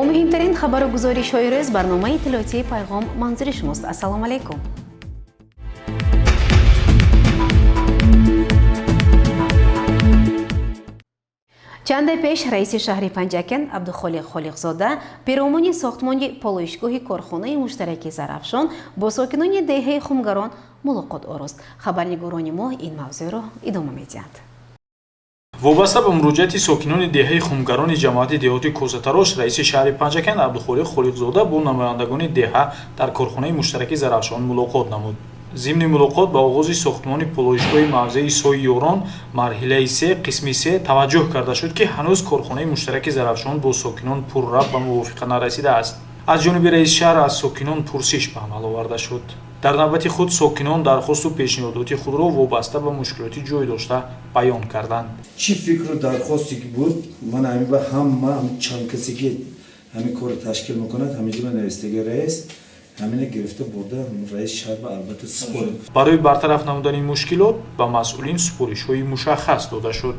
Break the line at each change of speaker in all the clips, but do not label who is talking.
با مهمترین خبر و گزارش‌های روز برنامه اطلاعاتی پیغام منظور شماست. السلام علیکم. چند پیش رئیس شهر پنجکن عبدالخالق خالقزاده پیرامون ساختمان پالایشگاه کارخانه مشترک زرافشان با ساکنان دهه خمگران ملاقات آورد. خبرنگاران ما این موضوع را ادامه می‌دهند.
وابسته به مراجعت ساکنان دهه خمگران جماعت دهاتی کوسه‌تراش رئیس شهر پنجکن عبدالخالق خالقزاده با نمایندگان دهه در کارخانه مشترک زرافشان ملاقات نمود. ضمن ملاقات به آغاز ساختمان پالایشگاه موضع سوی یوران مرحله 3 قسم 3 توجه کرده شد که هنوز کارخانه مشترک زرافشان با ساکنان پرربط به موافقه نرسیده است. از جانب رئیس شهر از ساکنان پرسش به عمل آورده شد. در نوبت خود ساکنان درخواست و پیشنهادات خود را وابسته به مشکلات جای داشته بیان کردند.
چی فکر و درخواستی که بود من همین به هم چند کسی که همین کار تشکیل میکند همیشه من نویسندگی رئیس همین گرفته برده رئیس شهر و البته سپرد.
برای برطرف نمودن این مشکلات به مسئولین سپارش‌های مشخص داده شد.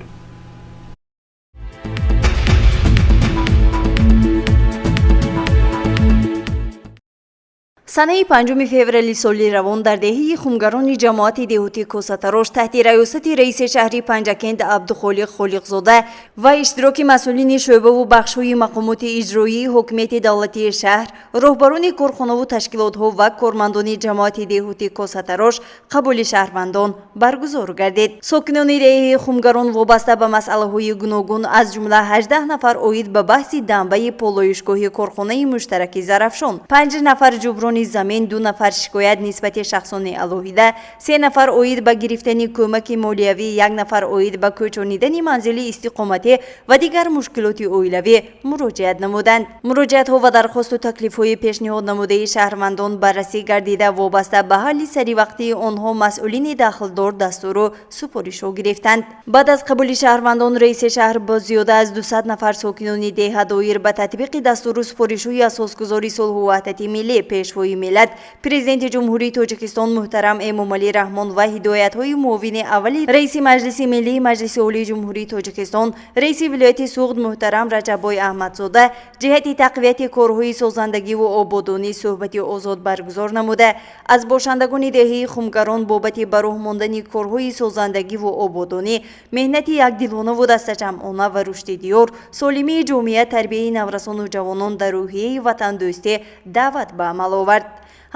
санаи 5 феврали соли равон дар деҳаи хумгарони ҷамоати деҳотӣ кӯсатарош таҳти раёсати раиси шаҳри панҷакент абдухолиқ холиқзода ва иштироки масъулини шӯъбаву бахшҳои мақомоти иҷроии ҳокимияти давлатии шаҳр, роҳбарони корхонаву ташкилотҳо ва кормандони ҷамоати деҳотӣ кӯсатарош қабули шаҳрвандон баргузор гардид. сокинони деҳаи хумгарон вобаста ба масъалаҳои гуногун аз ҷумла 18 нафар оид ба баҳси дамбаи полоишгоҳи корхонаи муштараки зарафшон, 5 нафар ҷуброни замин, 2 нафар шикоят нисбати шахсони алоҳида, 3 нафар оид ба гирифтани кӯмаки молиявӣ, 1 нафар оид ба кӯчонидани манзили истиқоматӣ ва дигар мушкилоти оилавӣ муроҷиат намуданд. муроҷиатҳо ва дархосту таклифҳои пешниҳод намудаи шаҳрвандон баррасӣ гардида вобаста ба ҳалли саривақтии онҳо масъулини дахлдор дастуру супоришҳо гирифтанд. баъд аз қабули шаҳрвандон раиси шаҳр бо зиёда аз 200 нафар сокинони деҳа доир ба татбиқи дастуру супоришҳои асосгузори сулҳу ваҳдати миллӣ пешвои миллат, президенти ҷумҳурии Тоҷикистон муҳтарам Эмомалӣ Раҳмон ва ҳидоятҳои муовини аввали раиси маҷлиси миллии маҷлиси олии ҷумҳурии Тоҷикистон, раиси вилояти Суғд муҳтарам Раҷаббой Аҳмадзода ҷиҳати тақвияти корҳои созандагиву ободонӣ суҳбати озод баргузор намуда, аз бошандагони деҳаи хумгарон бобати ба роҳ мондани корҳои созандагиву ободонӣ, меҳнати якдилонаву дастаҷамъона ва рушди диёр, солимии ҷомеа, тарбияи наврасону ҷавонон дар рӯҳияи ватандӯстӣ даъват ба амал овард.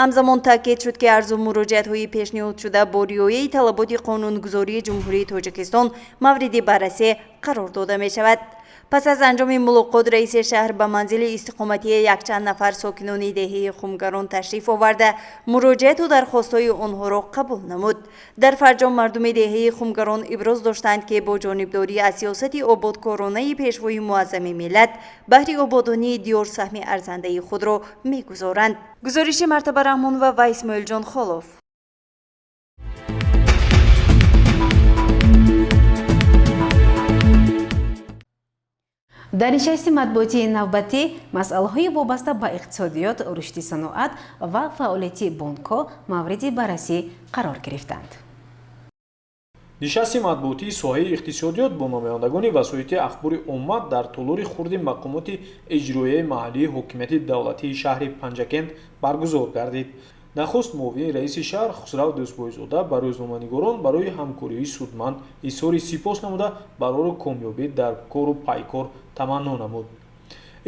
ҳамзамон таъкид шуд ки арзу муроҷиатҳои пешниҳодшуда бо риояи талаботи қонунгузории ҷумҳурии Тоҷикистон мавриди баррасӣ қарор дода мешавад. пас аз анҷоми мулоқот раиси шаҳр ба манзили истиқоматии якчанд нафар сокинони деҳаи хумгарон ташриф оварда муроҷиату дархостҳои онҳоро қабул намуд. дар фарҷом мардуми деҳаи хумгарон иброз доштанд ки бо ҷонибдорӣ аз сиёсати ободкоронаи пешвои муаззами миллат баҳри ободонии диёр саҳми арзандаи худро мегузоранд. гузориши Мартаба Раҳмон ва Исмоилҷон Холов.
در نشست مطبوعاتی نوبتی مسائل وابسته به اقتصادیات، رشد صنعت و فعالیت بانک‌ها مورد بررسی قرار گرفتند.
نشست مطبوعاتی соҳаи иқтисодиёт бо намояндагони васоити ахбори оммат дар толори хурди мақомоти иҷроияи маҳаллии ҳокимияти давлатии шаҳри Панҷакент баргузор гардид. нахуст муовини раиси шаҳр Хусрав Дӯстбойзода ба рӯзноманигорон барои ҳамкории судманд изҳори сипос намуда барори комёбӣ дар кору пайкор таманно намуд.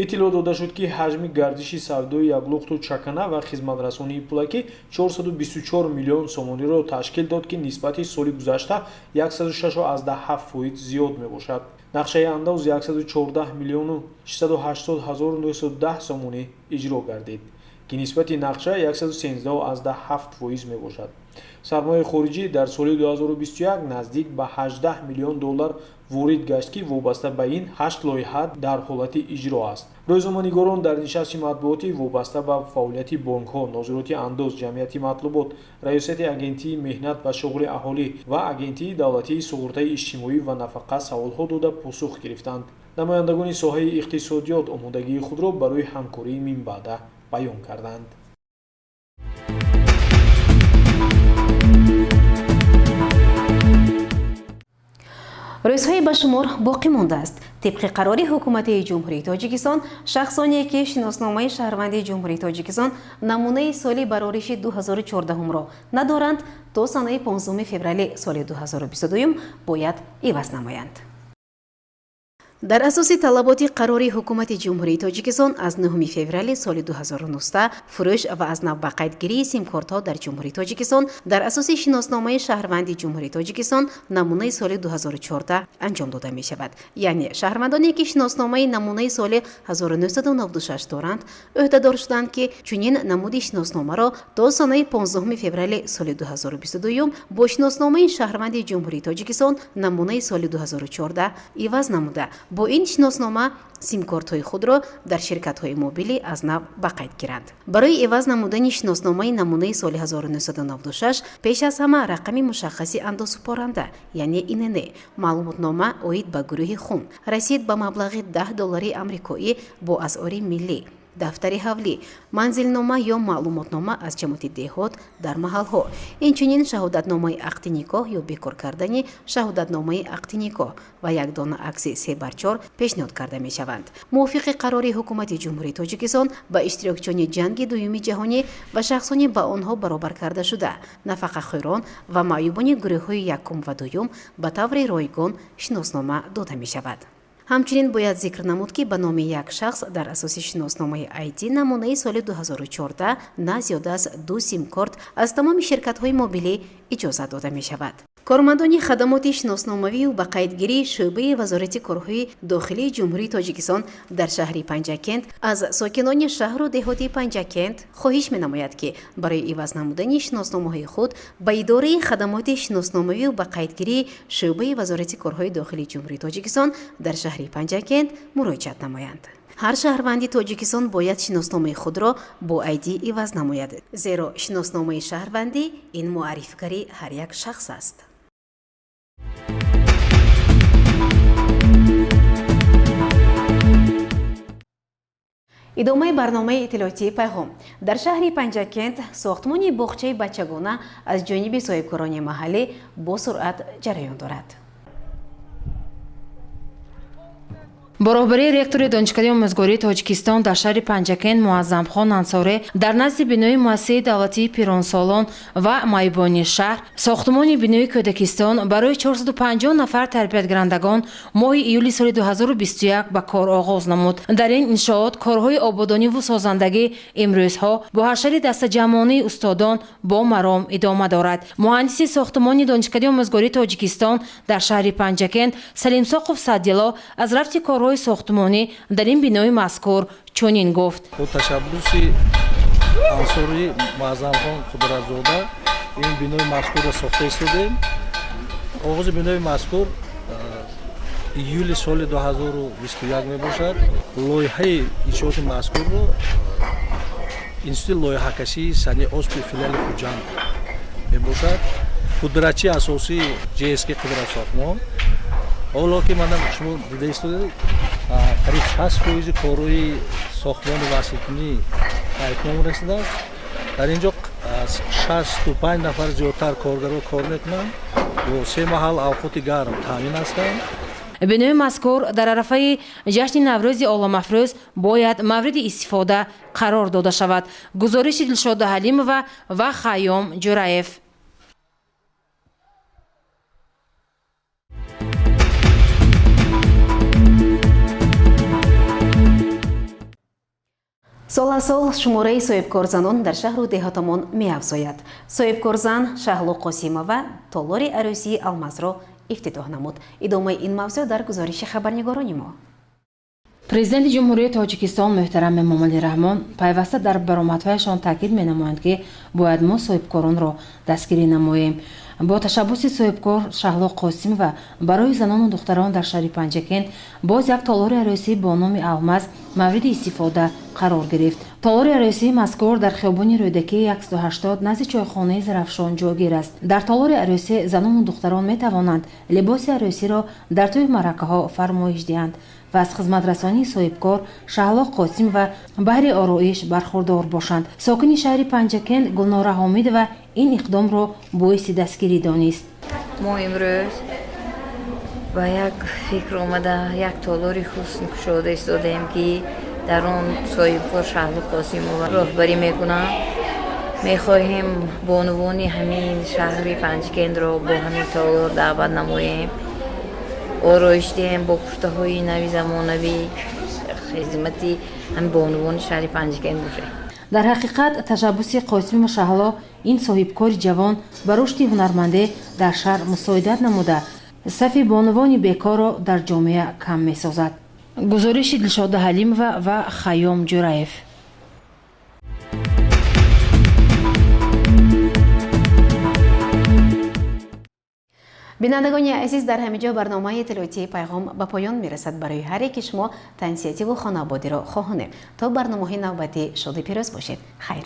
иттилоъ дода шуд ки ҳаҷми гардиши савдои яклухту чакана ва хизматрасонии пулакӣ 424 миллион сомониро ташкил дод ки нисбати соли гузашта 106.7% зиёд мебошад. нақшаи андоз 114 миллиону 680 ҳазору 910 сомонӣ иҷро гардид ки нисбати нақша 113.7% мебошад. сармояи хориҷӣ дар соли 2021 наздик ба 18 миллион доллар ворид гашт ки вобаста ба ин 8 лоиҳа дар ҳолати иҷро аст. рӯзноманигорон дар нишасти матбуотӣ вобаста ба фаъолияти бонкҳо, нозироти андоз, ҷамъияти матлубот, раёсати агентии меҳнат ва шуғли аҳолӣ ва агентии давлатии суғуртаи иҷтимоӣ ва нафақа саволҳо дода посух гирифтанд. намояндагони соҳаи иқтисодиёт омодагии худро барои ҳамкории минбаъда баён карданд.
روزهای به شمار باقی مانده است. طبق قرار حکومت جمهوری تاجیکستان شخصانی که شناسنامه شهروندی جمهوری تاجیکستان نمونه سال برآورش 2014 را ندارند تا سال 15 فوریه سال 2022 باید عوض نمایند. در اساس طلبات قرار حکومت جمهوری تاجیکستان از 9 فوریه سال 2019 فروش و از نو به قیدگیری سیم کارت ها در جمهوری تاجیکستان در اساس شناسنامه شهروندی جمهوری تاجیکستان نمونه سال 2014 انجام داده می شود. یعنی شهروندانی که شناسنامه نمونه سال 1996 دارند عهدهدار شدند که چنین نمود شناسنامه را تا سال 15 فوریه سال 2022 با شناسنامه شهروندی جمهوری تاجیکستان نمونه سال 2014 عوض نموده با این شناسنامه سیم کارت های خود را در شرکت های موبیلی از نو به قید گیرند. برای عوض نمودن شناسنامه نمونه سال 1996 پیش از همه رقم مشخصی اندازه‌سپارنده یعنی ایننه معلوماتنامه اوید به گروه خون رسید به مبلغ $10 آمریکایی با اسعار ملی دفتر حوالی، منزلنامه یا معلوماتنامه از جمعیت دهات در محلها، اینچنین شهادتنامه عقد نکاح یا بیکار کردن شهادتنامه عقد نکاح و یک دانه عکس 3x4 پیشنهاد کرده می شوند. موافق قرار حکومت جمهوری تاجیکستان به اشتراکچیان جنگ دوم جهانی و شخصانی با آنها برابر کرده شده، نفقه خوران و معیوبان گروه های یکم و دوم به طور رایگان شناسنامه داده می شود. همچنین باید ذکر نمود که به نام یک شخص در اساس شناسنامه آیدی نمونه سال 2014 نه زیاده از 2 سیم کارت از تمام شرکت های موبیلی اجازه داده می شود. کارمندان خدمات شناسناموی و به قیدگیری شعبه وزارت کارهای داخلی جمهوری تاجیکستان در شهر پنجکند از ساکنان شهر و دهات پنجکند خواهش می‌نماید که برای عوض نمودن شناسنامه‌های خود به اداره خدمات شناسناموی و به قیدگیری شعبه وزارت کارهای داخلی جمهوری تاجیکستان در شهر پنجکند مراجعت نمایند. هر شهروندی تاجیکستان باید شناسنامه خود را با آیدی عوض نماید، زیرا شناسنامه شهروندی این معرفی‌کاری هر یک شخص است. ادامه برنامه اطلاعاتی پیغام. در شهر پنجکند ساختمان باغچه بچگانه از جانب صاحبکاران محلی با سرعت جریان دارد.
با راهبری رектور دانشکده آموزگاری تاجیکستان در شهر پنجکند معظمخان انصاری در نزد بینای مؤسسه دولتی پیرانسالان و معیوبان شهر ساختمان بینای کودکستان برای 450 نفر تربیتگرندگان ماه ایول سال 2021 به کار آغاز نمود. در این انشاءات کارهای آبادانی و سازندگی امروزها با حشر دست جمعانه استادان با مرام ادامه دارد. مهندس ساختمان دانشکده آموزگاری تاجیکستان در شهر پنجکند سلیم ساقов صدیلا از رفت کارهای ساختمانی در این بینای مذکور چنین گفت:
با تشبث انصاری معظمخان قدرت‌زاده این بینای مذکور را ساخته استادیم. آغاز بینای مذکور ایول سال 2021 می باشد. لایحه انشاءات مذکور را انستیتوت لایحه‌کشی صنایع اسب فیلال خوجند می باشد. قدرتچی اساسی JSK قدرت ساختمان. حالا که من شما دیده استودید قریب 60% کارهای ساختمان وسیع‌کنی به اتمام رسیده است. در اینجا 65 نفر زیادتر کارگرها کار میکنند و 3 محل اوقات گرم تامین هستند.
بینای مذکور در عرفه جشن نوروز عالم‌افروز باید مورد استفاده قرار داده شود. گزارش دلشاد حلیم و خیام جرایف.
سال شماره صاحبکارزنان در شهر و دهاتمان می افزاید. صاحبکارزن شهلو قاسیمова تالار عروسی الماس را افتتاح نمود. ادامه این موضوع در گزارش خبرنگاران ما.
президенти ҷумҳурияи тоҷикистон муҳтарам эмомалӣ раҳмон пайваста дар баромадҳояшон таъкид менамоянд ки бояд мо соҳибкоронро дастгирӣ намоем. бо ташаббуси соҳибкор шаҳло қосимова барои занону духтарон дар шаҳри панҷакент боз як толори арӯсӣ бо номи алмаз мавриди истифода қарор гирифт. толори арӯсии мазкур дар хиёбони рӯдакии 180 назди чойхонаи зарафшон ҷойгир аст. дар толори арӯсӣ занону духтарон метавонанд либоси арӯсиро дар тӯи маъракаҳо фармоиш диҳанд ва аз хизматрасонии соҳибкор шаҳло қосимова баҳри ороиш бархурдор бошанд. сокини шаҳри панҷакент гулнора ҳомидова ин иқдомро боиси дастгирӣ донист.
мо имрӯз با یک فکر اومده یک تالاری حسن کشاده ایستادیم که در آن صاحبکار شهلا قاسمووا راهبری میکنه. میخواهیم بانوان همین شهر پنجگند را با همین تالار دعوت نماییم. آرایش دهیم با کفته های نوی زمانوی خدمتی همین بانوان شهر پنجگند باشه.
در حقیقت تشبوس قاسم شهلا این صاحبکار جوان به رشد هنرمنده در شهر مساعدت نموده صف بانوان بیکار را در جامعه کم می سازد. گزارش دلشاد حلیمова و خیام جورایف.
بینندگان عزیز، در همینجا برنامه اطلاعاتی پیغام به پایان میرسد. برای هر یک شما تنسیتی و خانوادی را خواهانیم. تا برنامه نوبتی شاد و پیروز باشید. خیر.